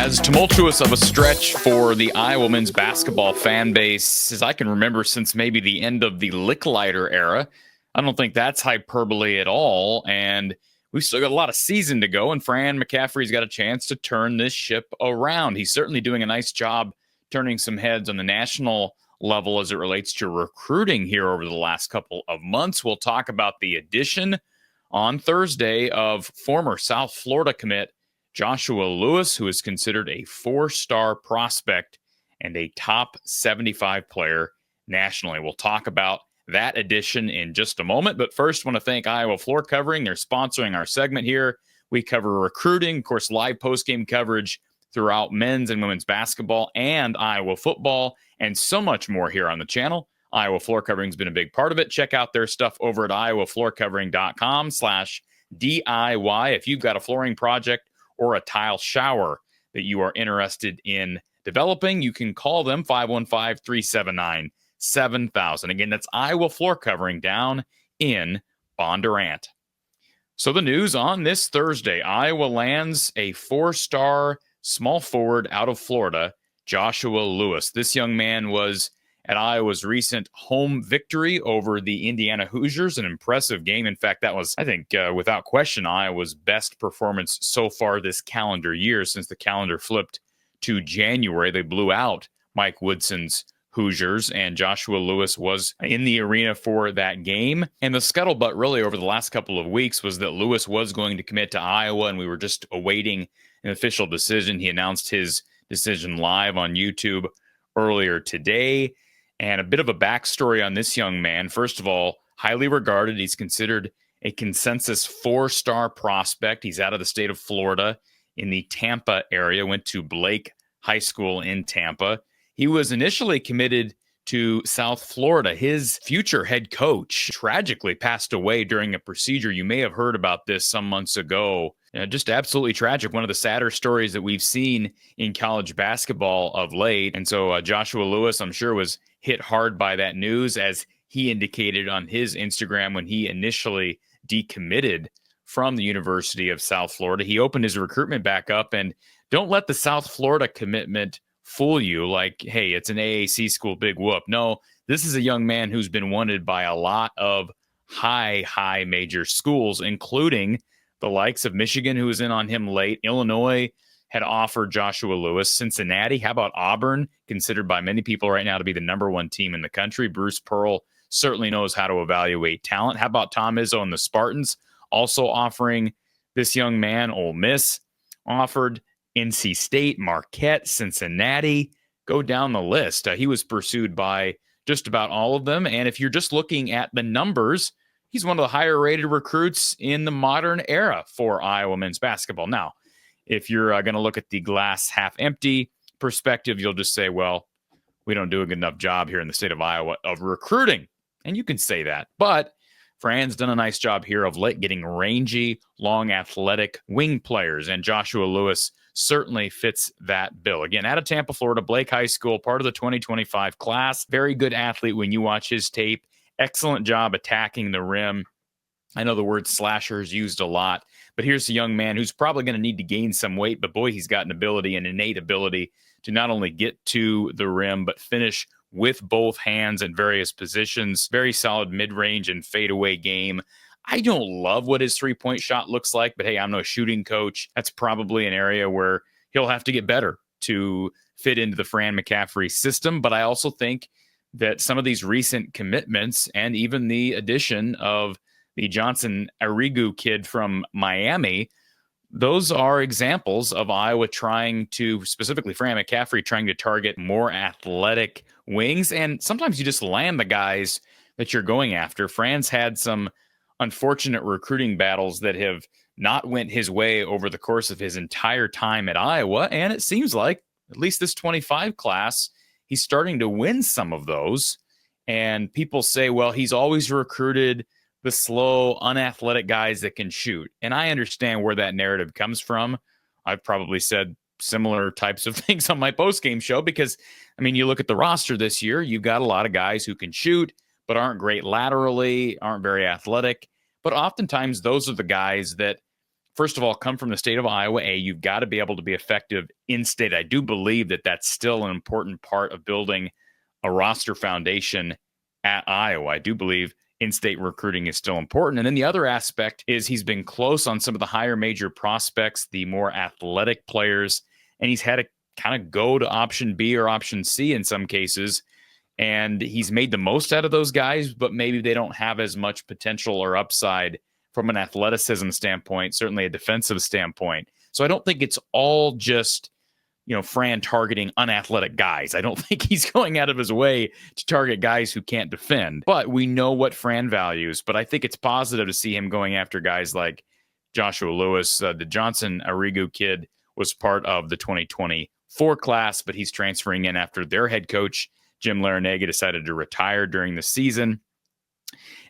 As tumultuous of a stretch for the Iowa men's basketball fan base as I can remember since maybe the end of the Licklider era. I don't think that's hyperbole at all. And we've still got a lot of season to go. And Fran McCaffery's got a chance to turn this ship around. He's certainly doing a nice job turning some heads on the national level as it relates to recruiting here over the last couple of months. We'll talk about the addition on Thursday of former South Florida commit Joshua Lewis, who is considered a 4-star prospect and a top 75 player nationally. We'll talk about that addition in just a moment. But first, I want to thank Iowa Floor Covering. They're sponsoring our segment here. We cover recruiting, of course, live post-game coverage throughout men's and women's basketball and Iowa football, and so much more here on the channel. Iowa Floor Covering has been a big part of it. Check out their stuff over at iowafloorcovering.com/DIY. If you've got a flooring project or a tile shower that you are interested in developing, you can call them 515-379-7000. Again, that's Iowa Floor Covering down in Bondurant. So the news on this Thursday, Iowa lands a 4-star small forward out of Florida, Joshua Lewis. This young man was at Iowa's recent home victory over the Indiana Hoosiers, an impressive game. In fact, that was, I think, without question, Iowa's best performance so far this calendar year since the calendar flipped to January. They blew out Mike Woodson's Hoosiers, and Joshua Lewis was in the arena for that game. And the scuttlebutt really over the last couple of weeks was that Lewis was going to commit to Iowa, and we were just awaiting an official decision. He announced his decision live on YouTube earlier today. And a bit of a backstory on this young man. First of all, highly regarded. He's considered a consensus 4-star prospect. He's out of the state of Florida in the Tampa area, went to Blake High School in Tampa. He was initially committed to South Florida. His future head coach tragically passed away during a procedure. You may have heard about this some months ago. Just absolutely tragic. One of the sadder stories that we've seen in college basketball of late. And so Joshua Lewis, I'm sure, was hit hard by that news, as he indicated on his Instagram when he initially decommitted from the University of South Florida. He opened his recruitment back up, and don't let the South Florida commitment fool you like, hey, it's an AAC school, big whoop. No, this is a young man who's been wanted by a lot of high major schools, including the likes of Michigan, who was in on him late. Illinois had offered Joshua Lewis. Cincinnati, how about Auburn, considered by many people right now to be the number one team in the country. Bruce Pearl certainly knows how to evaluate talent. How about Tom Izzo and the Spartans, also offering this young man? Ole Miss offered, NC State, Marquette, Cincinnati. Go down the list. He was pursued by just about all of them. And if you're just looking at the numbers, he's one of the higher rated recruits in the modern era for Iowa men's basketball. Now, if you're going to look at the glass half empty perspective, you'll just say, well, we don't do a good enough job here in the state of Iowa of recruiting. And you can say that. But Fran's done a nice job here of late getting rangy, long, athletic wing players. And Joshua Lewis certainly fits that bill. Again, out of Tampa, Florida, Blake High School, part of the 2025 class. Very good athlete when you watch his tape. Excellent job attacking the rim. I know the word slasher is used a lot, but here's a young man who's probably going to need to gain some weight, but boy, he's got an innate ability to not only get to the rim, but finish with both hands in various positions. Very solid mid-range and fadeaway game. I don't love what his three-point shot looks like, but hey, I'm no shooting coach. That's probably an area where he'll have to get better to fit into the Fran McCaffery system. But I also think that some of these recent commitments and even the addition of the Johnson Arrigu kid from Miami, those are examples of Iowa trying to, specifically Fran McCaffery, trying to target more athletic wings. And sometimes you just land the guys that you're going after. Fran's had some unfortunate recruiting battles that have not went his way over the course of his entire time at Iowa. And it seems like, at least this 25 class, he's starting to win some of those. And people say, well, he's always recruited the slow, unathletic guys that can shoot. And I understand where that narrative comes from. I've probably said similar types of things on my post-game show because, I mean, you look at the roster this year, you've got a lot of guys who can shoot, but aren't great laterally, aren't very athletic. But oftentimes those are the guys that first of all, come from the state of Iowa. You've got to be able to be effective in-state. I do believe that that's still an important part of building a roster foundation at Iowa. I do believe in-state recruiting is still important. And then the other aspect is he's been close on some of the higher major prospects, the more athletic players, and he's had to kind of go to option B or option C in some cases. And he's made the most out of those guys, but maybe they don't have as much potential or upside from an athleticism standpoint, certainly a defensive standpoint. So I don't think it's all just, Fran targeting unathletic guys. I don't think he's going out of his way to target guys who can't defend. But we know what Fran values. But I think it's positive to see him going after guys like Joshua Lewis. The Johnson Arrigu kid was part of the 2024 class, but he's transferring in after their head coach, Jim Larrañaga, decided to retire during the season.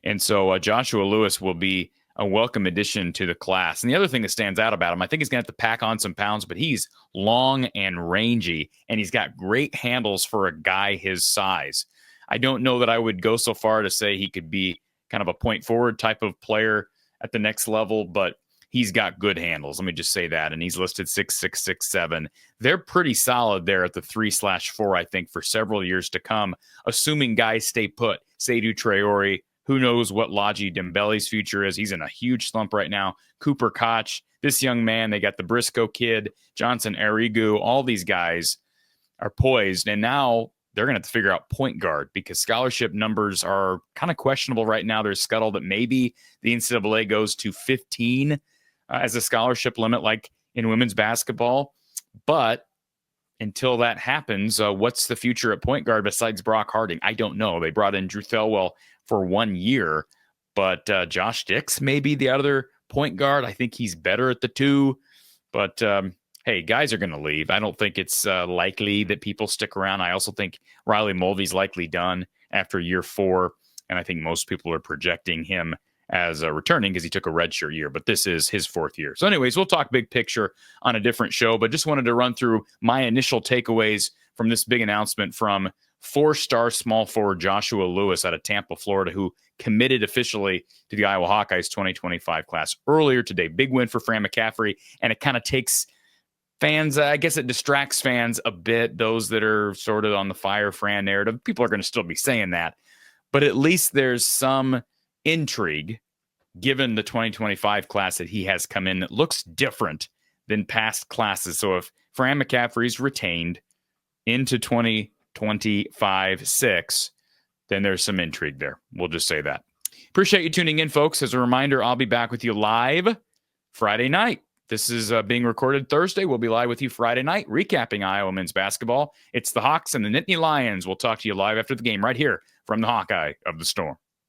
And so Joshua Lewis will be a welcome addition to the class. And the other thing that stands out about him, I think he's going to have to pack on some pounds, but he's long and rangy, and he's got great handles for a guy his size. I don't know that I would go so far to say he could be kind of a point forward type of player at the next level, but he's got good handles. Let me just say that. And he's listed 6'6", 6'7". They're pretty solid there at the 3/4, I think, for several years to come, assuming guys stay put. Seydou Traore, who knows what Laji Dembele's future is? He's in a huge slump right now. Cooper Koch, this young man, they got the Briscoe kid, Johnson Arrigu, all these guys are poised. And now they're going to have to figure out point guard because scholarship numbers are kind of questionable right now. There's scuttle that maybe the NCAA goes to 15 as a scholarship limit like in women's basketball. But until that happens, what's the future at point guard besides Brock Harding? I don't know. They brought in Drew Thelwell for 1 year, but Josh Dix may be the other point guard. I think he's better at the two, but hey, guys are going to leave. I don't think it's likely that people stick around. I also think Riley Mulvey's likely done after year 4, and I think most people are projecting him as returning because he took a redshirt year, but this is his 4th year. So anyways, we'll talk big picture on a different show, but just wanted to run through my initial takeaways from this big announcement from 4-star small forward Joshua Lewis out of Tampa, Florida, who committed officially to the Iowa Hawkeyes 2025 class earlier today. Big win for Fran McCaffery, and it kind of takes fans, I guess it distracts fans a bit, those that are sort of on the fire Fran narrative. People are going to still be saying that, but at least there's some intrigue given the 2025 class that he has come in that looks different than past classes. So if Fran McCaffery's retained into 2025-6, then there's some intrigue there. We'll just say that. Appreciate you tuning in, folks. As a reminder, I'll be back with you live Friday night. This is being recorded Thursday. We'll be live with you Friday night, recapping Iowa men's basketball. It's the Hawks and the Nittany Lions. We'll talk to you live after the game right here from the Hawkeye of the Storm.